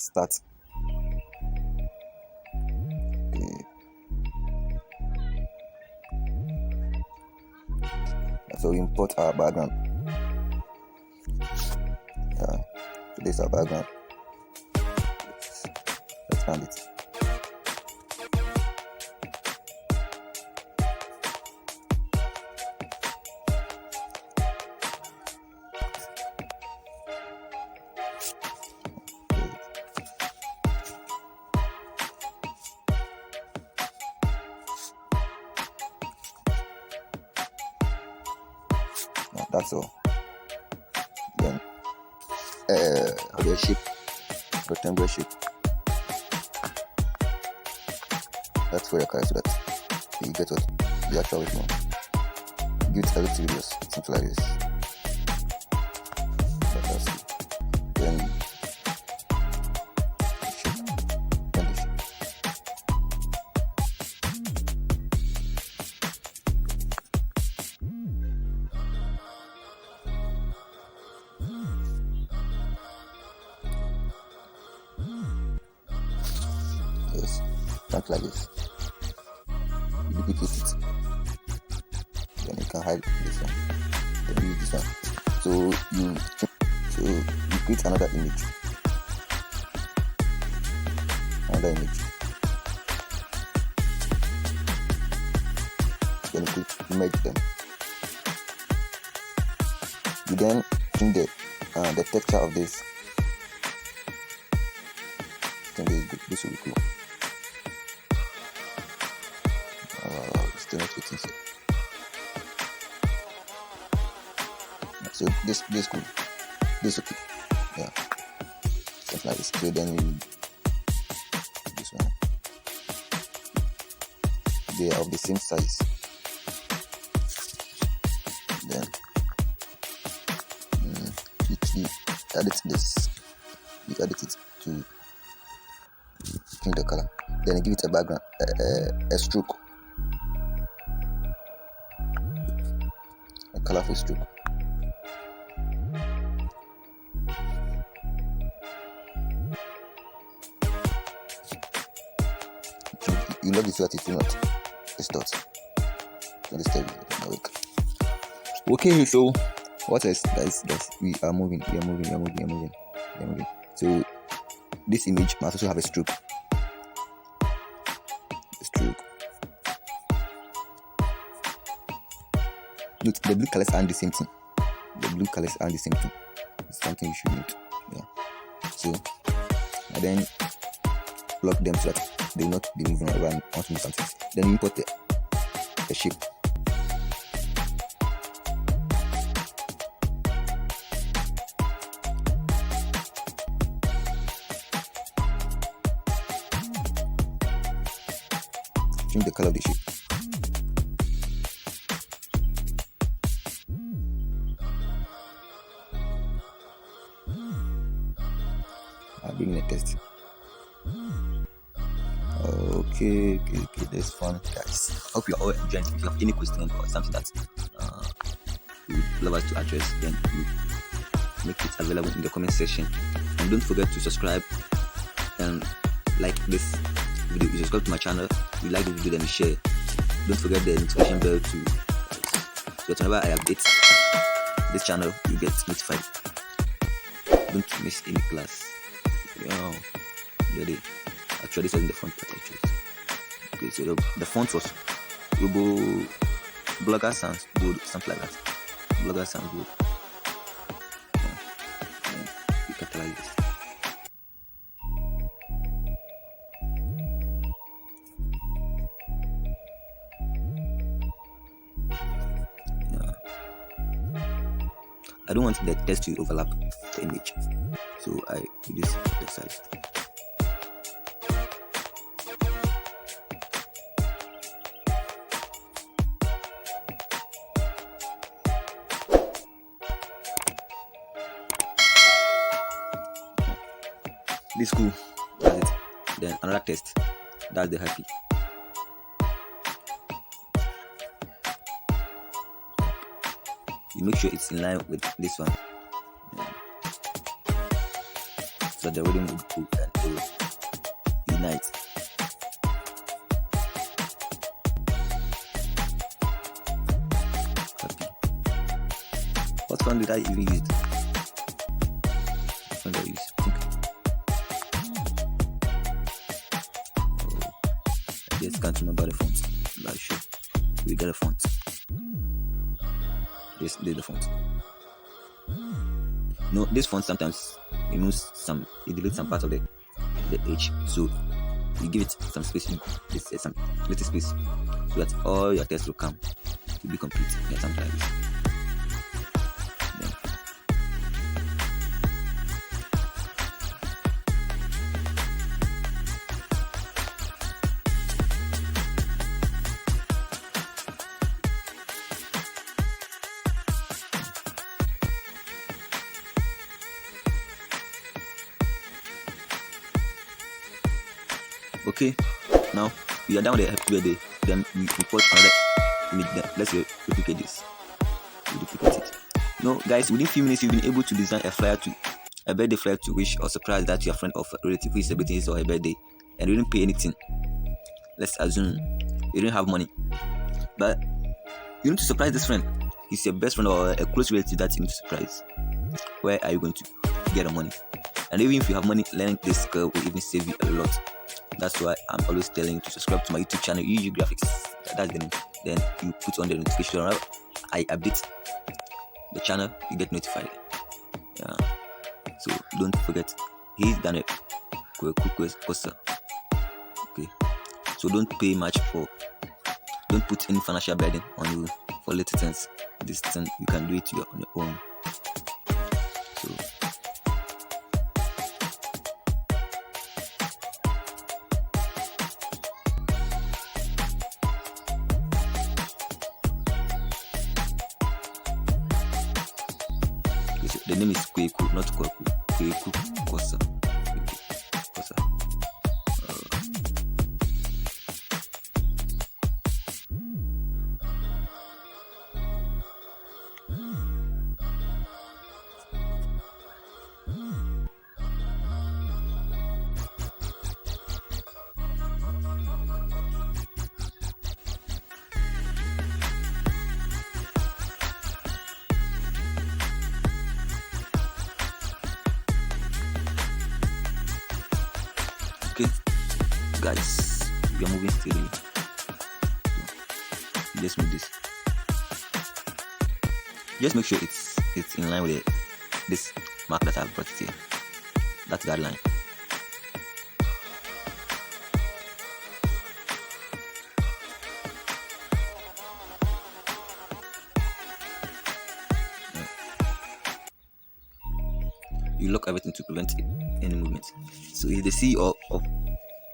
start. Okay. So we import our background. So this is our background. Let's expand it. That's all. Then the shape, rectangular shape. That's for your car so that you get what the actual way more. Give it a little videos, something like this. That's it. Then the shape. Then the shape. Yes, something like this. You duplicate it. Then you can hide this one. Then use this one. So you create another image. Then you click image them. You then change the texture of this. I think this will be cool. Still not fixing it. So this cool. This okay. Yeah. Something like this. So then this one. They are of the same size. Then you edit this. You edit it to change the color. Then you give it a background, a stroke, a colorful stroke. You love this so that it will not distort. So this time okay, so what else, guys? We are moving. So this image must also have a stroke. Note the blue colors aren't the same thing. It's something you should note. Yeah. So and then block them so that they will not be moving around onto something. Then import the shape. Change the color of the shape. I'll bring the test. Okay, that's fun, guys. Hope you are all enjoying. If you have any question or something that you would love us to address, then you make it available in the comment section. And don't forget to subscribe and like this video. You subscribe to my channel, you like the video, then you share. Don't forget the notification bell to so that whenever I update this channel, you get notified. Don't miss any class. Wow, actually this was in the font that I chose. Okay, so the font was Blogger Sounds Good, something like that. Blogger Sounds Good. You capitalize this. I don't want the text to overlap the image, so I reduce the size. This cool. That's it. Then another test. That's the happy. You make sure it's in line with this one. So that the wedding would go and they will unite. Copy. What font did I even use? What font did I use? I just can't remember the font. But sure, we got a font. Yes, there's the font. No, this font sometimes it deletes some part of the H, so you give it some space, some little space, so that all your text will come to be complete. Yeah, something like this. Then, okay, now we are done with the happy birthday. Then we put another image. Let's replicate this. We duplicate it. No, guys, within few minutes you've been able to design a birthday flyer to wish or surprise that your friend or relative who is celebrating his or her birthday, and you didn't pay anything. Let's assume you didn't have money, but you need to surprise this friend. He's your best friend or a close relative that you need to surprise. Where are you going to get the money? And even if you have money, learning this skill will even save you a lot. That's why I'm always telling you to subscribe to my YouTube channel, ee.grafix. That's the name. Then you put on the notification. I update the channel, you get notified. Yeah. So don't forget, he's done it. Okay. So don't pay much don't put any financial burden on you for little things. This thing you can do it on your own. So the name is Kweku, not Kwaku. Kweku Kosa. Kosa. Okay, guys, we are moving steadily. So, let's move this. Just make sure it's in line with this mark that I've brought it here. That's that line. You lock everything to prevent any movement. So he's the CEO of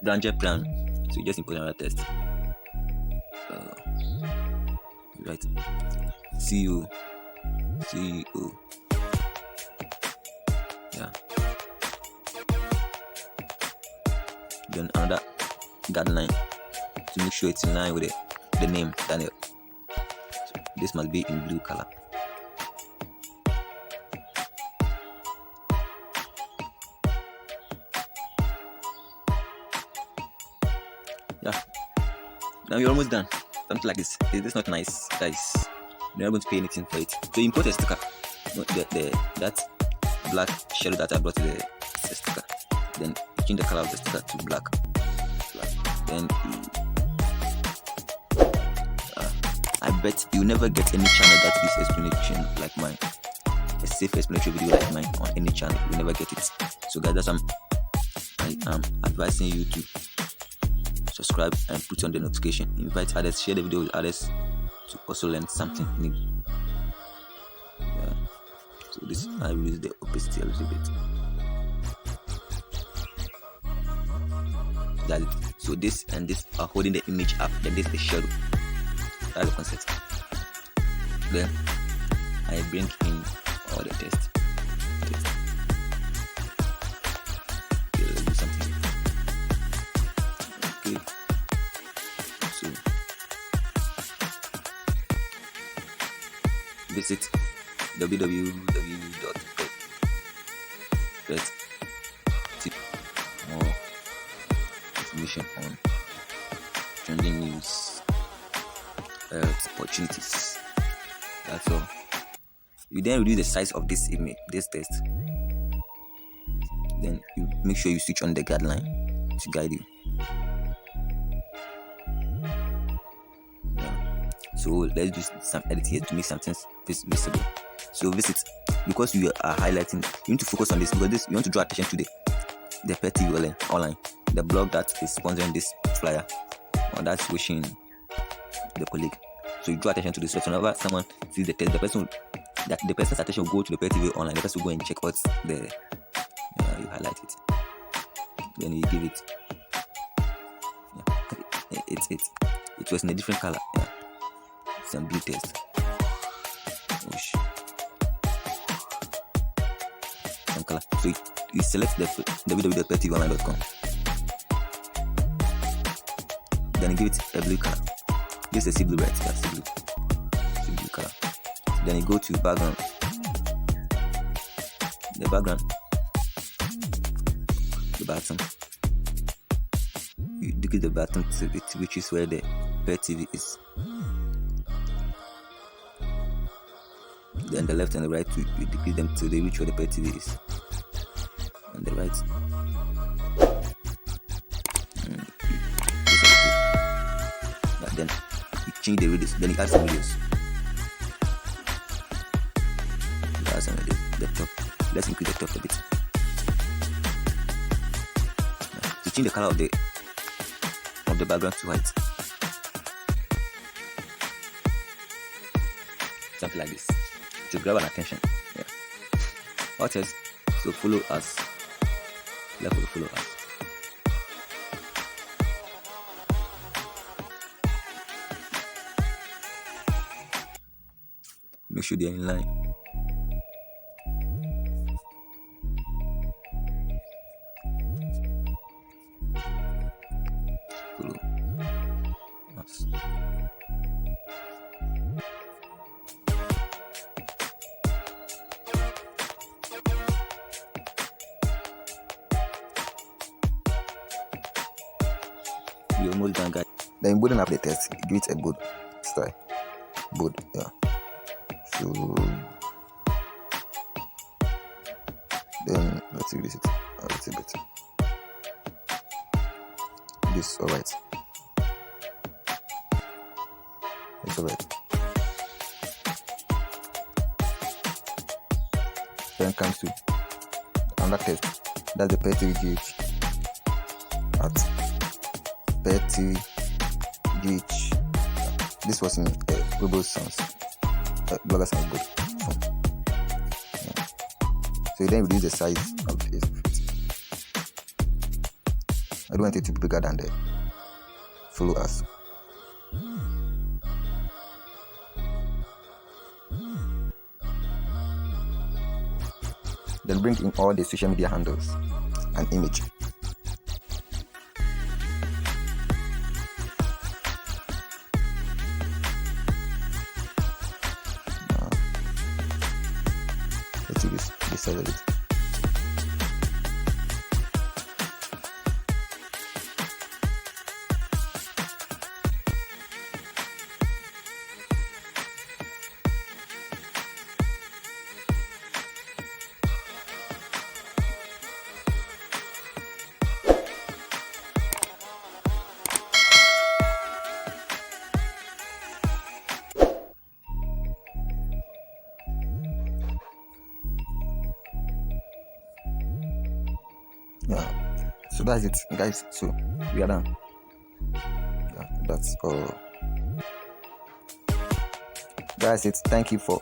Danger Plan. So you just input another test. Right. CEO. Yeah. Then another guideline to make sure it's in line with the name Daniel. So this must be in blue color. Yeah. Now you're almost done. Something like this. Is this not nice, guys? You're not going to pay anything for it. So import a sticker. That black shadow that I brought the sticker. Then change the color of the sticker to black. Then I bet you'll never get any channel that gives explanation like mine. A safe explanation video like mine on any channel. You'll never get it. So guys, that's I am advising you to subscribe and put on the notification. Invite others, share the video with others to also learn something new. Yeah. So this I will use the opacity a little bit. That's it. So this and this are holding the image up, then this is the shadow. That's the concept. Then I bring in all the text. Okay, let's do something. Okay. So visit www.pet information on trending news, opportunities. That's all. You then reduce the size of this image, this text. Then you make sure you switch on the guideline to guide you. So let's do some editing here to make something visible. So visit, because you are highlighting, you need to focus on this, because this you want to draw attention to the petty online, the blog that is sponsoring this flyer, or that's wishing the colleague. So you draw attention to this. So whenever someone sees the text, the person's attention will go to the petty online. The person will go and check what's there. You highlight it, then you give it. It was in a different color. Some blue text. Some color. So you select the www.pettyonline.com. Then you give it a blue color. This is a sea blue, right? That's sea blue. Sea blue color. Then you go to background. The background. The bottom. You decrease the bottom to it, which is where the Pet TV is. Then the left and the right, you decrease them to the reach where the Pet TV is. On the right. But then you change the radius, then you add some radius. The top. Let's increase the top a bit. To change the color of the background to white. Something like this. To grab an attention. What else? So follow us. Left will follow us. Make sure they're in line. Follow us. You're almost done, guys. Then bolding up the text, give it a bold style. Bold, yeah. So then let's see this a little bit. This alright. It's alright. Then comes to another text. That's the petty gauge at petty gauge. This was in Global Sounds, Blogger Sounds Good. So you then reduce the size of it. I don't want it to be bigger than the follow us. Then bring in all the social media handles and image. Let's see this side of it. Yeah, so that's it, guys. So we are done. Yeah, that's all, guys. Thank you for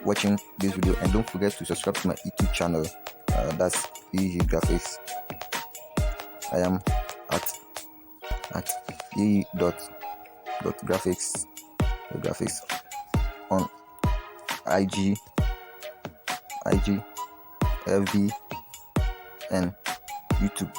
watching this video, and don't forget to subscribe to my YouTube channel. That's ee.grafix. I am at ee.grafix on IG, FB, and YouTube.